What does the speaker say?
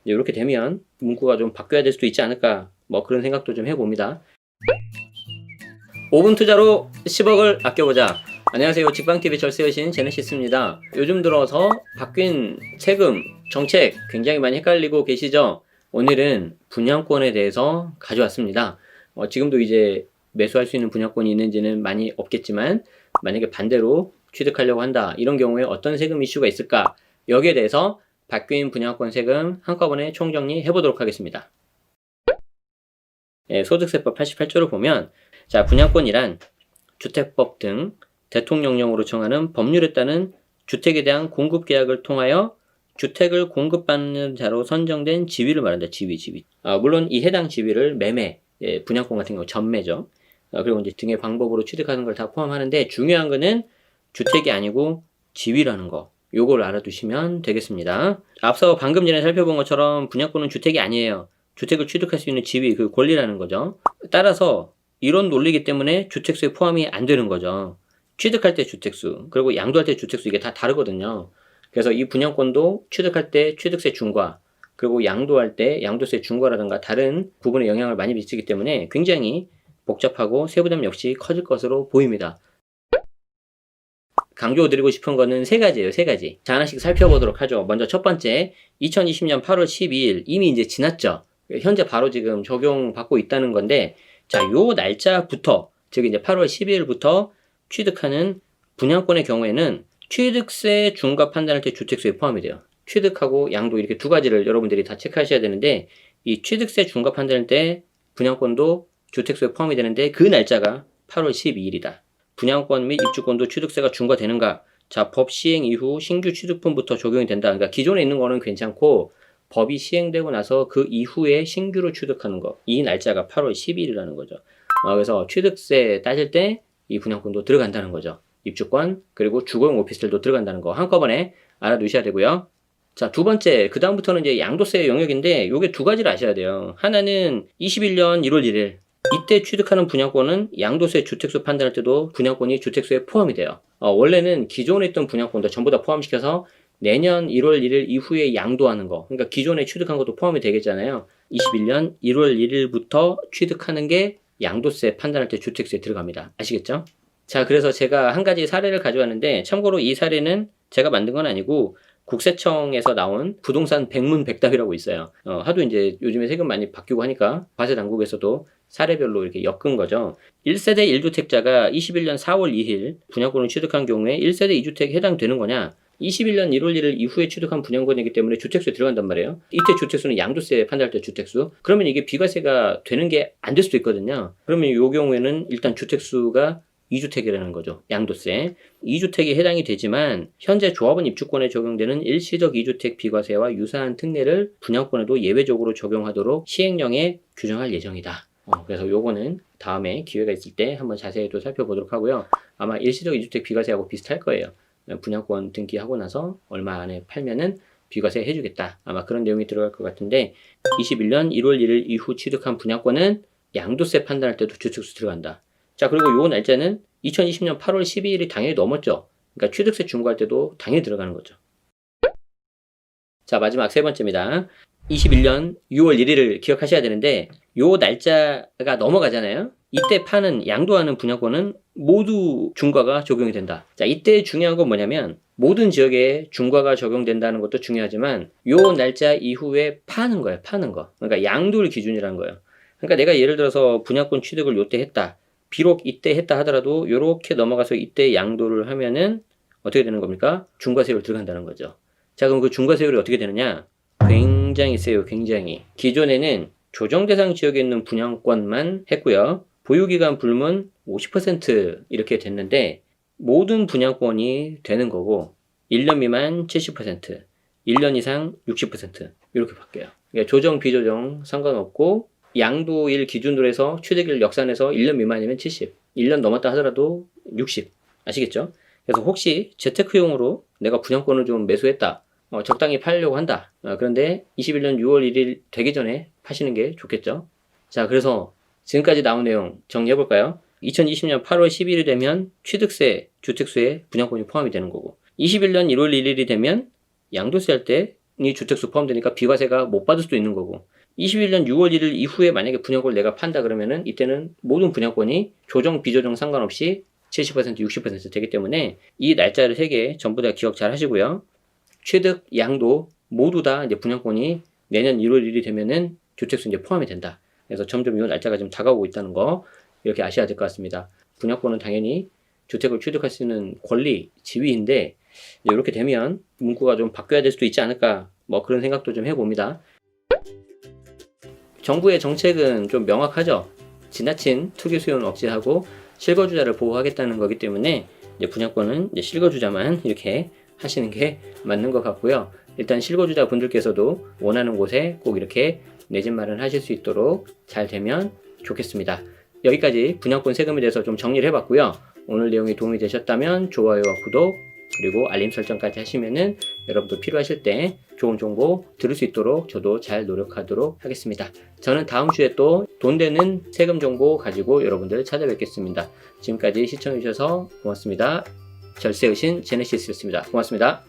이렇게 되면 문구가 좀 바뀌어야 될 수도 있지 않을까, 뭐 그런 생각도 좀 해봅니다. 5분 투자로 10억을 아껴보자. 안녕하세요. 직방TV 절세여신 제네시스입니다. 요즘 들어서 바뀐 세금, 정책 굉장히 많이 헷갈리고 계시죠? 오늘은 분양권에 대해서 가져왔습니다. 지금도 이제 매수할 수 있는 분양권이 있는지는 많이 없겠지만, 만약에 반대로 취득하려고 한다, 이런 경우에 어떤 세금 이슈가 있을까, 여기에 대해서 바뀐 분양권 세금 한꺼번에 총정리 해보도록 하겠습니다. 소득세법 88조를 보면, 자, 분양권이란 주택법 등 대통령령으로 정하는 법률에 따른 주택에 대한 공급 계약을 통하여 주택을 공급받는 자로 선정된 지위를 말한다. 지위. 물론 이 해당 지위를 매매, 분양권 같은 경우 전매죠. 그리고 이제 등의 방법으로 취득하는 걸 다 포함하는데, 중요한 거는 주택이 아니고 지위라는 거. 요걸 알아두시면 되겠습니다. 앞서 방금 전에 살펴본 것처럼 분양권은 주택이 아니에요. 주택을 취득할 수 있는 지위, 그 권리라는 거죠. 따라서 이런 논리이기 때문에 주택수에 포함이 안 되는 거죠. 취득할 때 주택수, 그리고 양도할 때 주택수, 이게 다 다르거든요. 그래서 이 분양권도 취득할 때 취득세 중과, 그리고 양도할 때 양도세 중과라든가 다른 부분에 영향을 많이 미치기 때문에 굉장히 복잡하고 세부담 역시 커질 것으로 보입니다. 강조드리고 싶은 거는 세 가지예요. 세 가지. 자, 하나씩 살펴보도록 하죠. 먼저 첫 번째, 2020년 8월 12일 이미 이제 지났죠. 현재 바로 지금 적용받고 있다는 건데, 자, 요 날짜부터, 즉 이제 8월 12일부터 취득하는 분양권의 경우에는 취득세 중과 판단할 때 주택수에 포함이 돼요. 취득하고 양도, 이렇게 두 가지를 여러분들이 다 체크하셔야 되는데, 이 취득세 중과 판단할 때 분양권도 주택수에 포함이 되는데, 그 날짜가 8월 12일이다. 분양권 및 입주권도 취득세가 중과되는가? 자, 법 시행 이후 신규 취득분부터 적용이 된다. 그러니까 기존에 있는 거는 괜찮고, 법이 시행되고 나서 그 이후에 신규로 취득하는 거, 이 날짜가 8월 10일이라는 거죠. 그래서 취득세 따질 때 이 분양권도 들어간다는 거죠. 입주권, 그리고 주거용 오피스텔도 들어간다는 거 한꺼번에 알아두셔야 되고요. 자, 두 번째, 그 다음부터는 이제 양도세 영역인데, 요게 두 가지를 아셔야 돼요. 하나는 21년 1월 1일, 이때 취득하는 분양권은 양도세 주택수 판단할 때도 분양권이 주택수에 포함이 돼요. 원래는 기존에 있던 분양권도 전부 다 포함시켜서 내년 1월 1일 이후에 양도하는 거, 그러니까 기존에 취득한 것도 포함이 되겠잖아요. 21년 1월 1일부터 취득하는 게 양도세 판단할 때 주택수에 들어갑니다. 아시겠죠? 자, 그래서 제가 한 가지 사례를 가져왔는데, 참고로 이 사례는 제가 만든 건 아니고 국세청에서 나온 부동산 백문백답이라고 있어요. 하도 이제 요즘에 세금 많이 바뀌고 하니까 과세 당국에서도 사례별로 이렇게 엮은 거죠. 1세대 1주택자가 21년 4월 2일 분양권을 취득한 경우에 1세대 2주택에 해당되는 거냐? 21년 1월 1일 이후에 취득한 분양권이기 때문에 주택수에 들어간단 말이에요. 이때 주택수는 양도세 판단할 때 주택수. 그러면 이게 비과세가 되는 게 안 될 수도 있거든요. 그러면 이 경우에는 일단 주택수가 2주택이라는 거죠. 양도세. 2주택이 해당이 되지만 현재 조합원 입주권에 적용되는 일시적 2주택 비과세와 유사한 특례를 분양권에도 예외적으로 적용하도록 시행령에 규정할 예정이다. 그래서 요거는 다음에 기회가 있을 때 한번 자세히 또 살펴보도록 하고요. 아마 일시적 2주택 비과세하고 비슷할 거예요. 분양권 등기하고 나서 얼마 안에 팔면은 비과세 해주겠다. 아마 그런 내용이 들어갈 것 같은데, 21년 1월 1일 이후 취득한 분양권은 양도세 판단할 때도 주택수 들어간다. 자, 그리고 요 날짜는 2020년 8월 12일이 당연히 넘었죠. 그러니까 취득세 중과할 때도 당연히 들어가는 거죠. 자, 마지막 세 번째입니다. 21년 6월 1일을 기억하셔야 되는데, 요 날짜가 넘어가잖아요. 이때 파는, 양도하는 분양권은 모두 중과가 적용이 된다. 자, 이때 중요한 건 뭐냐면, 모든 지역에 중과가 적용된다는 것도 중요하지만, 요 날짜 이후에 파는 거예요. 파는 거. 그러니까 양도를 기준이라는 거예요. 그러니까 내가 예를 들어서 분양권 취득을 요때 했다. 비록 이때 했다 하더라도 요렇게 넘어가서 이때 양도를 하면은 어떻게 되는 겁니까? 중과세율 들어간다는 거죠. 자, 그럼 그 중과세율이 어떻게 되느냐? 굉장히 세요. 굉장히. 기존에는 조정 대상 지역에 있는 분양권만 했고요. 보유기간 불문 50% 이렇게 됐는데, 모든 분양권이 되는 거고, 1년 미만 70%, 1년 이상 60% 이렇게 바뀌어요. 그러니까 조정 비조정 상관없고, 양도일 기준으로 해서 취득일 역산해서 1년 미만이면 70, 1년 넘었다 하더라도 60. 아시겠죠? 그래서 혹시 재테크용으로 내가 분양권을 좀 매수했다, 적당히 팔려고 한다, 그런데 21년 6월 1일 되기 전에 파시는 게 좋겠죠. 자, 그래서 지금까지 나온 내용 정리해볼까요? 2020년 8월 10일이 되면 취득세, 주택수에 분양권이 포함이 되는 거고, 21년 1월 1일이 되면 양도세 할 때 분양권이 주택수 포함되니까 비과세가 못 받을 수도 있는 거고 21년 6월 1일 이후에 만약에 분양권을 내가 판다 그러면은 이때는 모든 분양권이 조정 비조정 상관없이 70% 60% 되기 때문에 이 날짜를 3개 전부 다 기억 잘 하시고요. 취득 양도 모두 다 이제 분양권이 내년 1월 1일이 되면은 주택수 이제 포함이 된다. 그래서 점점 이 날짜가 좀 다가오고 있다는 거 이렇게 아셔야 될 것 같습니다. 분양권은 당연히 주택을 취득할 수 있는 권리, 지위인데 이렇게 되면 문구가 좀 바뀌어야 될 수도 있지 않을까 뭐 그런 생각도 좀 해봅니다. 정부의 정책은 좀 명확하죠. 지나친 투기 수요는 억제하고 실거주자를 보호하겠다는 거기 때문에 이제 분양권은 이제 실거주자만 이렇게 하시는 게 맞는 것 같고요. 일단 실거주자 분들께서도 원하는 곳에 꼭 이렇게 내 집 마련하실 수 있도록 잘 되면 좋겠습니다. 여기까지 분양권 세금에 대해서 좀 정리를 해봤고요. 오늘 내용이 도움이 되셨다면 좋아요와 구독 그리고 알림 설정까지 하시면은 여러분도 필요하실 때 좋은 정보 들을 수 있도록 저도 잘 노력하도록 하겠습니다. 저는 다음 주에 또 돈 되는 세금 정보 가지고 여러분들 찾아뵙겠습니다. 지금까지 시청해주셔서 고맙습니다. 절세의신 제네시스였습니다. 고맙습니다.